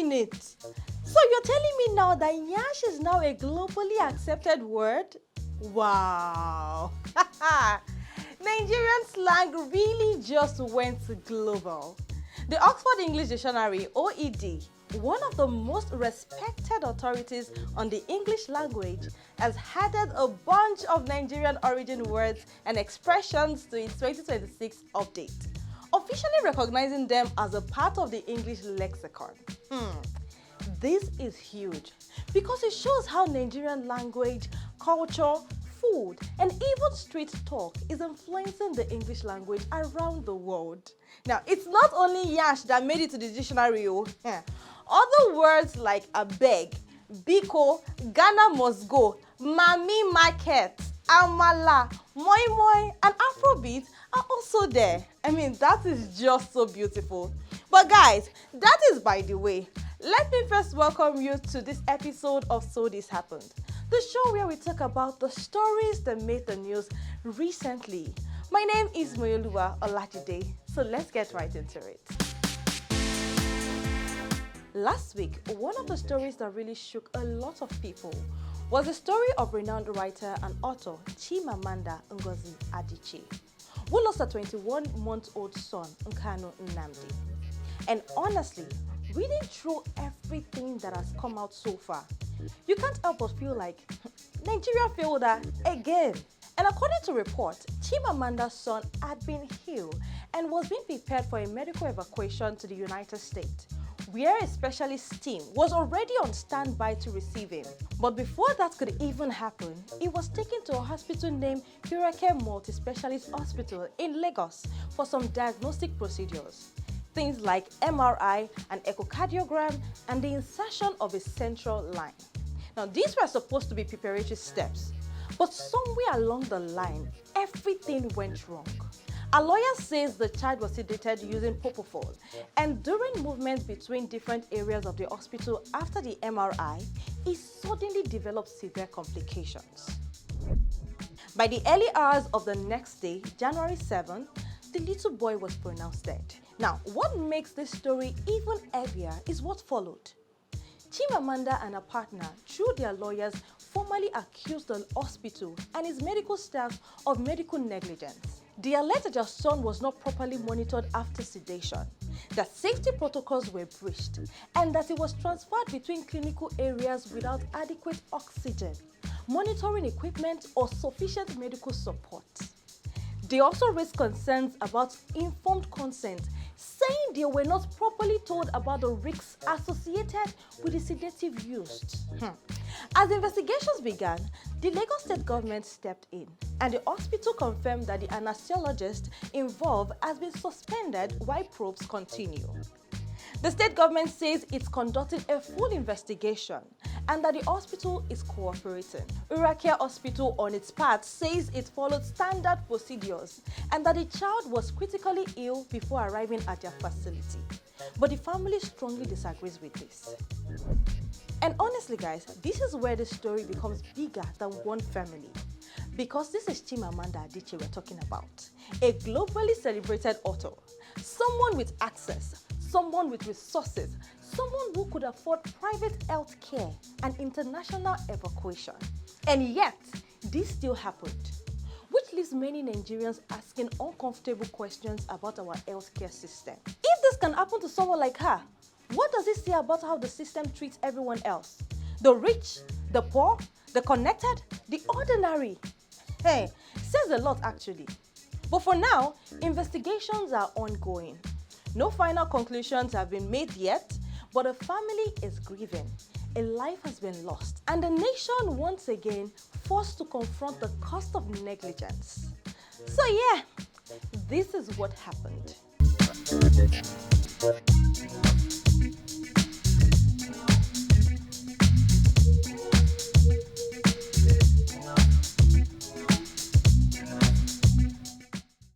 minute. So you're telling me now that Nyash is now a globally accepted word? Wow. Nigerian slang really just went global. The Oxford English Dictionary, OED, one of the most respected authorities on the English language, has added a bunch of Nigerian origin words and expressions to its 2026 update, officially recognizing them as a part of the English lexicon. This is huge because it shows how Nigerian language, culture, food, and even street talk is influencing the English language around the world. Now, it's not only Yash that made it to the dictionary. Other words like abeg, biko, Ghana must go, mami market, amala, moi moi, and Afrobeat are also there. I mean, that is just so beautiful. But guys, that is by the way. Let me first welcome you to this episode of So This Happened, the show where we talk about the stories that made the news recently. My name is Moyoluwa Olajide, so let's get right into it. Last week, one of the stories that really shook a lot of people was the story of renowned writer and author Chimamanda Ngozi Adichie, who lost a 21-month-old son, Nkanu Nnamdi. And honestly, reading through everything that has come out so far, you can't help but feel like Nigeria failed her again. And according to reports, Chimamanda's son had been ill and was being prepared for a medical evacuation to the United States, where a specialist team was already on standby to receive him. But before that could even happen, he was taken to a hospital named Hurricane Multi-Specialist Hospital in Lagos for some diagnostic procedures. Things like MRI, an echocardiogram, and the insertion of a central line. Now, these were supposed to be preparatory steps, but somewhere along the line, everything went wrong. A lawyer says the child was sedated using propofol, and during movements between different areas of the hospital after the MRI, he suddenly developed severe complications. By the early hours of the next day, January 7th, the little boy was pronounced dead. Now, what makes this story even heavier is what followed. Chimamanda and her partner, through their lawyers, formally accused the hospital and its medical staff of medical negligence. They alleged that their son was not properly monitored after sedation, that safety protocols were breached, and that he was transferred between clinical areas without adequate oxygen, monitoring equipment, or sufficient medical support. They also raised concerns about informed consent, saying they were not properly told about the risks associated with the sedative used. As investigations began, the Lagos state government stepped in, and the hospital confirmed that the anesthesiologist involved has been suspended while probes continue. The state government says it's conducting a full investigation and that the hospital is cooperating. Urake Hospital, on its part, says it followed standard procedures and that the child was critically ill before arriving at their facility. But the family strongly disagrees with this. And honestly, guys, this is where the story becomes bigger than one family. Because this is Chimamanda Adichie we're talking about, a globally celebrated author, someone with access, someone with resources, someone who could afford private health care and international evacuation. And yet, this still happened, which leaves many Nigerians asking uncomfortable questions about our healthcare system. If this can happen to someone like her, what does it say about how the system treats everyone else? The rich, the poor, the connected, the ordinary. Hey, says a lot actually. But for now, investigations are ongoing. No final conclusions have been made yet, but the family is grieving. A life has been lost, and the nation once again forced to confront the cost of negligence. So yeah, this is what happened.